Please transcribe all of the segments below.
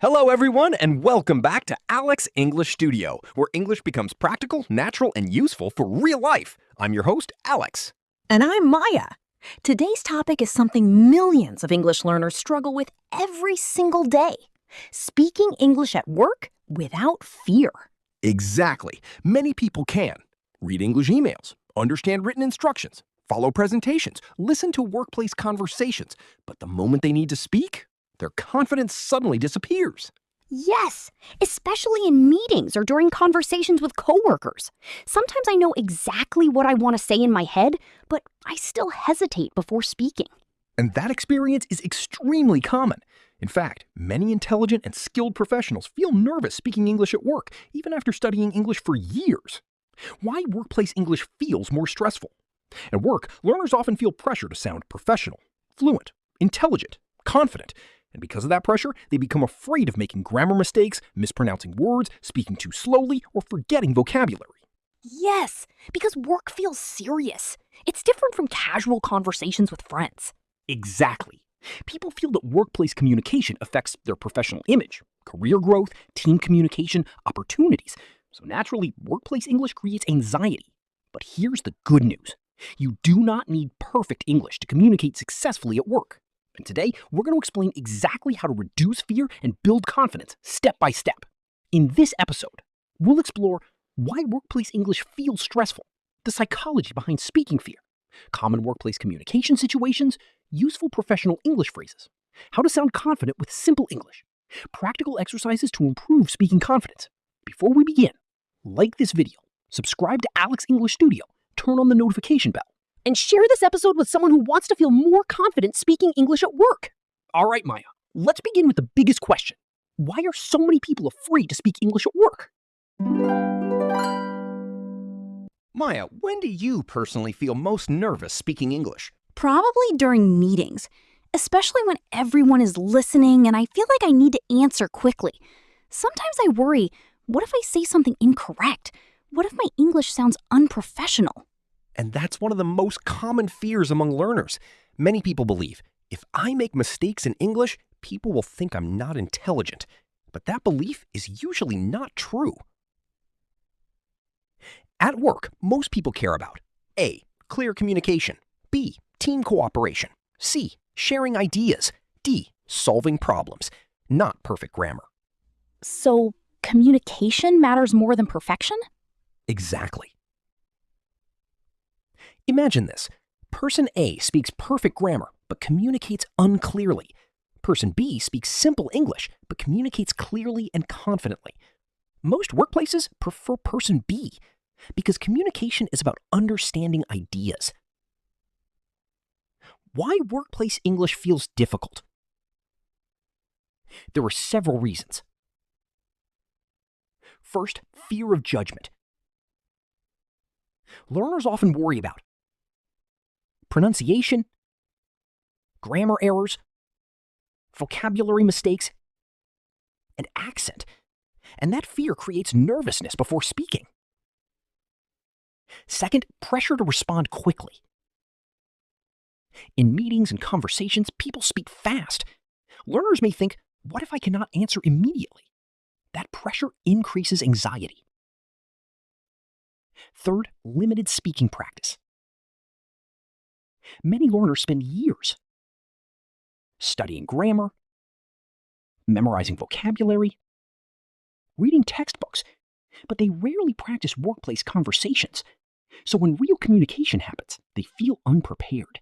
Hello, everyone, and welcome back to Alex English Studio, where English becomes practical, natural, and useful for real life. I'm your host, Alex. And I'm Maya. Today's topic is something millions of English learners struggle with every single day. Speaking English at work without fear. Exactly. Many people can read English emails, understand written instructions, follow presentations, listen to workplace conversations, but the moment they need to speak, their confidence suddenly disappears. Yes, especially in meetings or during conversations with coworkers. Sometimes I know exactly what I want to say in my head, but I still hesitate before speaking. And that experience is extremely common. In fact, many intelligent and skilled professionals feel nervous speaking English at work, even after studying English for years. Why workplace English feels more stressful? At work, learners often feel pressure to sound professional, fluent, intelligent, confident. And because of that pressure, they become afraid of making grammar mistakes, mispronouncing words, speaking too slowly, or forgetting vocabulary. Yes, because work feels serious. It's different from casual conversations with friends. Exactly. People feel that workplace communication affects their professional image, career growth, team communication, opportunities. So naturally, workplace English creates anxiety. But here's the good news. You do not need perfect English to communicate successfully at work. And today, we're going to explain exactly how to reduce fear and build confidence step by step. In this episode, we'll explore why workplace English feels stressful, the psychology behind speaking fear, common workplace communication situations, useful professional English phrases, how to sound confident with simple English, practical exercises to improve speaking confidence. Before we begin, like this video, subscribe to Alex English Studio, turn on the notification bell, And share this episode with someone who wants to feel more confident speaking English at work. All right, Maya, let's begin with the biggest question. Why are so many people afraid to speak English at work? Maya, when do you personally feel most nervous speaking English? Probably during meetings, especially when everyone is listening and I feel like I need to answer quickly. Sometimes I worry, what if I say something incorrect? What if my English sounds unprofessional? And that's one of the most common fears among learners. Many people believe, if I make mistakes in English, people will think I'm not intelligent. But that belief is usually not true. At work, most people care about A. Clear communication. B. Team cooperation. C. Sharing ideas. D. Solving problems. Not perfect grammar. So, communication matters more than perfection? Exactly. Imagine this. Person A speaks perfect grammar, but communicates unclearly. Person B speaks simple English, but communicates clearly and confidently. Most workplaces prefer person B because communication is about understanding ideas. Why workplace English feels difficult? There are several reasons. First, fear of judgment. Learners often worry about pronunciation, grammar errors, vocabulary mistakes, and accent. And that fear creates nervousness before speaking. Second, pressure to respond quickly. In meetings and conversations, people speak fast. Learners may think, what if I cannot answer immediately? That pressure increases anxiety. Third, limited speaking practice. Many learners spend years studying grammar, memorizing vocabulary, reading textbooks, but they rarely practice workplace conversations. So when real communication happens, they feel unprepared.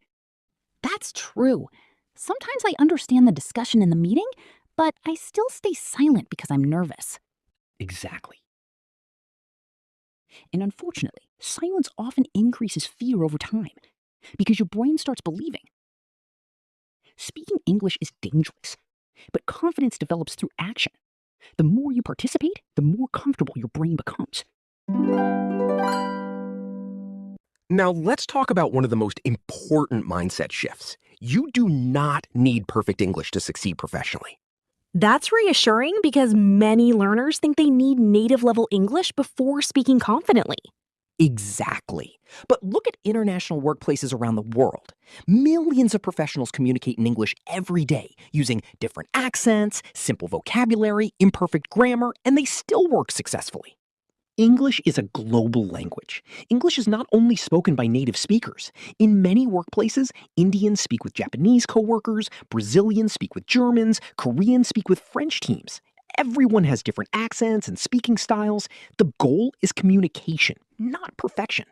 That's true. Sometimes I understand the discussion in the meeting, but I still stay silent because I'm nervous. Exactly. And unfortunately, silence often increases fear over time because your brain starts believing. Speaking English is dangerous, but confidence develops through action. The more you participate, the more comfortable your brain becomes. Now let's talk about one of the most important mindset shifts. You do not need perfect English to succeed professionally. That's reassuring because many learners think they need native level English before speaking confidently. Exactly. But look at international workplaces around the world. Millions of professionals communicate in English every day using different accents, simple vocabulary, imperfect grammar, and they still work successfully. English is a global language. English is not only spoken by native speakers. In many workplaces, Indians speak with Japanese coworkers, Brazilians speak with Germans, Koreans speak with French teams. Everyone has different accents and speaking styles. The goal is communication, not perfection.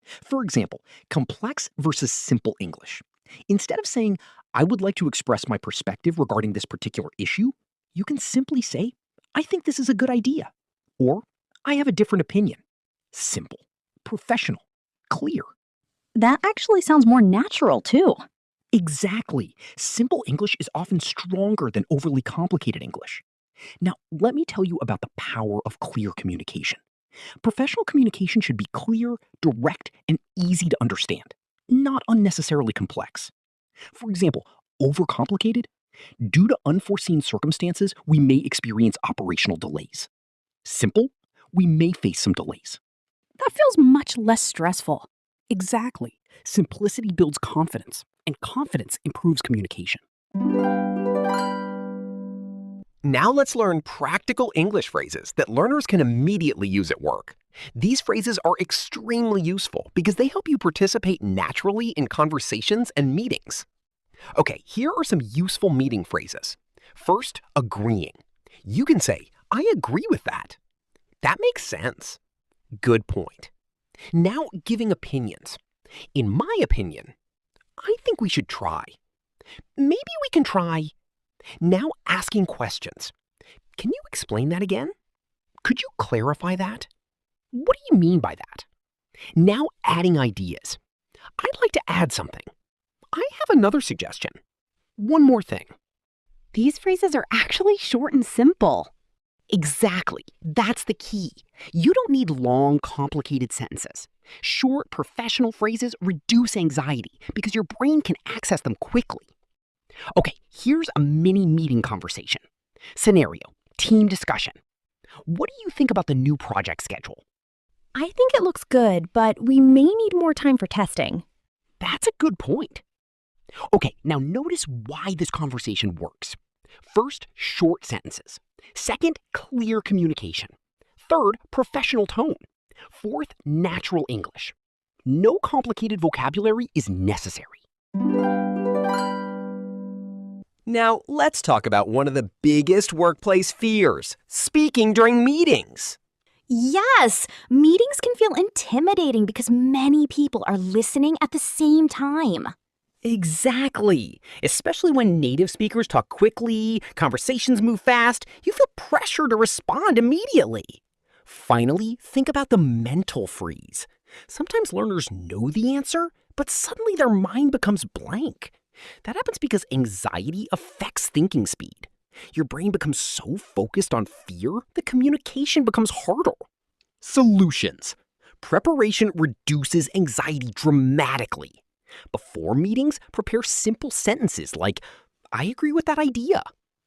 For example, complex versus simple English. Instead of saying, I would like to express my perspective regarding this particular issue, you can simply say, I think this is a good idea. Or, I have a different opinion. Simple, professional, clear. That actually sounds more natural, too. Exactly. Simple English is often stronger than overly complicated English. Now, let me tell you about the power of clear communication. Professional communication should be clear, direct, and easy to understand, not unnecessarily complex. For example, overcomplicated? Due to unforeseen circumstances, we may experience operational delays. Simple? We may face some delays. That feels much less stressful. Exactly. Simplicity builds confidence, and confidence improves communication. Now let's learn practical English phrases that learners can immediately use at work. These phrases are extremely useful because they help you participate naturally in conversations and meetings. Okay, here are some useful meeting phrases. First, agreeing. You can say, I agree with that. That makes sense. Good point. Now, giving opinions. In my opinion, I think we should try. Maybe we can try. Now asking questions. Can you explain that again? Could you clarify that? What do you mean by that? Now adding ideas. I'd like to add something. I have another suggestion. One more thing. These phrases are actually short and simple. Exactly. That's the key. You don't need long, complicated sentences. Short, professional phrases reduce anxiety because your brain can access them quickly. Okay, here's a mini meeting conversation. Scenario, team discussion. What do you think about the new project schedule? I think it looks good, but we may need more time for testing. That's a good point. Okay, now notice why this conversation works. First, short sentences. Second, clear communication. Third, professional tone. Fourth, natural English. No complicated vocabulary is necessary. Now let's talk about one of the biggest workplace fears, speaking during meetings. Yes, meetings can feel intimidating because many people are listening at the same time. Exactly. Especially when native speakers talk quickly, conversations move fast, you feel pressure to respond immediately. Finally, think about the mental freeze. Sometimes learners know the answer, but suddenly their mind becomes blank. That happens because anxiety affects thinking speed. Your brain becomes so focused on fear that communication becomes harder. Solutions. Preparation reduces anxiety dramatically. Before meetings, prepare simple sentences like, I agree with that idea.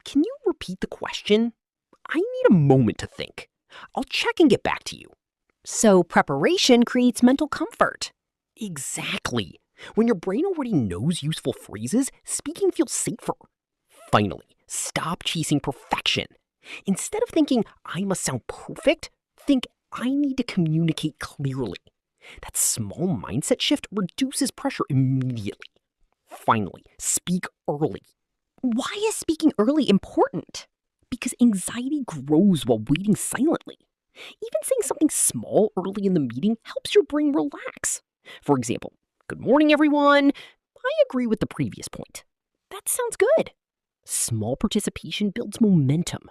Can you repeat the question? I need a moment to think. I'll check and get back to you. So preparation creates mental comfort. Exactly. When your brain already knows useful phrases, speaking feels safer. Finally, stop chasing perfection. Instead of thinking, I must sound perfect, think, I need to communicate clearly. That small mindset shift reduces pressure immediately. Finally, speak early. Why is speaking early important? Because anxiety grows while waiting silently. Even saying something small early in the meeting helps your brain relax. For example, good morning, everyone. I agree with the previous point. That sounds good. Small participation builds momentum.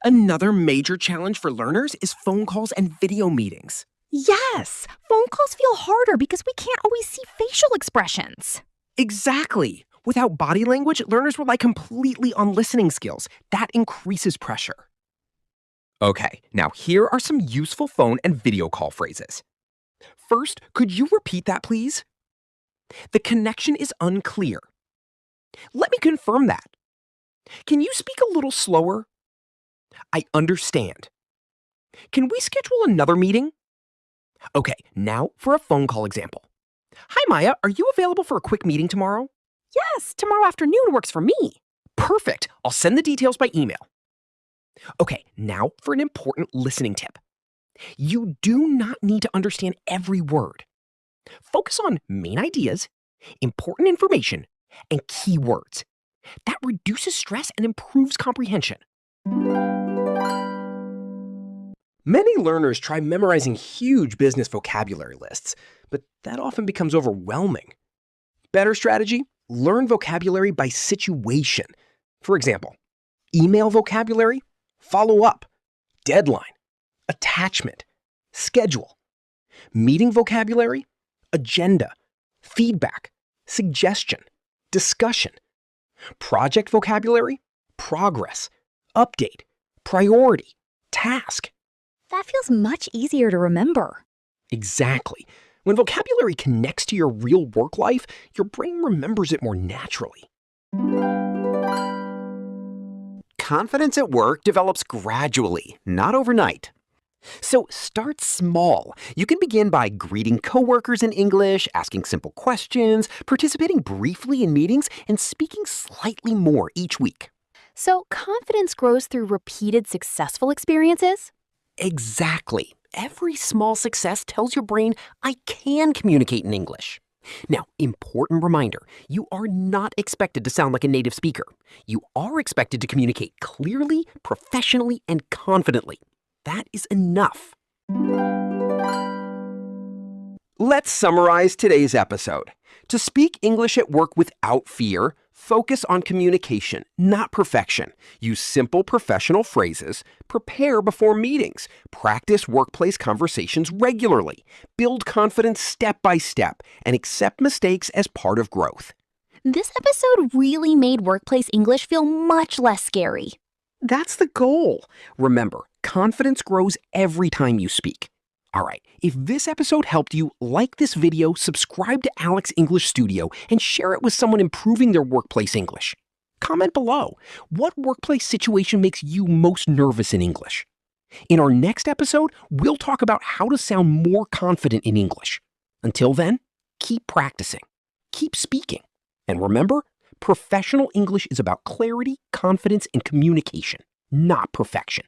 Another major challenge for learners is phone calls and video meetings. Yes, phone calls feel harder because we can't always see facial expressions. Exactly. Without body language, learners rely completely on listening skills. That increases pressure. Okay, now here are some useful phone and video call phrases. First, could you repeat that, please? The connection is unclear. Let me confirm that. Can you speak a little slower? I understand. Can we schedule another meeting? Okay, now for a phone call example. Hi, Maya, are you available for a quick meeting tomorrow? Yes, tomorrow afternoon works for me. Perfect. I'll send the details by email. Okay, now for an important listening tip. You do not need to understand every word. Focus on main ideas, important information, and keywords. That reduces stress and improves comprehension. Many learners try memorizing huge business vocabulary lists, but that often becomes overwhelming. Better strategy? Learn vocabulary by situation. For example, email vocabulary, follow up, deadline, attachment, schedule. Meeting vocabulary, agenda, feedback, suggestion, discussion. Project vocabulary, progress, update, priority, task. That feels much easier to remember. Exactly. When vocabulary connects to your real work life, your brain remembers it more naturally. Confidence at work develops gradually, not overnight. So start small. You can begin by greeting coworkers in English, asking simple questions, participating briefly in meetings, and speaking slightly more each week. So confidence grows through repeated successful experiences? Exactly. Every small success tells your brain, I can communicate in English. Now, important reminder, you are not expected to sound like a native speaker. You are expected to communicate clearly, professionally, and confidently. That is enough. Let's summarize today's episode. To speak English at work without fear, focus on communication, not perfection. Use simple professional phrases. Prepare before meetings. Practice workplace conversations regularly. Build confidence step by step, and accept mistakes as part of growth. This episode really made workplace English feel much less scary. That's the goal. Remember, confidence grows every time you speak. All right, if this episode helped you, like this video, subscribe to Alex English Studio, and share it with someone improving their workplace English. Comment below. What workplace situation makes you most nervous in English? In our next episode, we'll talk about how to sound more confident in English. Until then, keep practicing, keep speaking, and remember, professional English is about clarity, confidence, and communication, not perfection.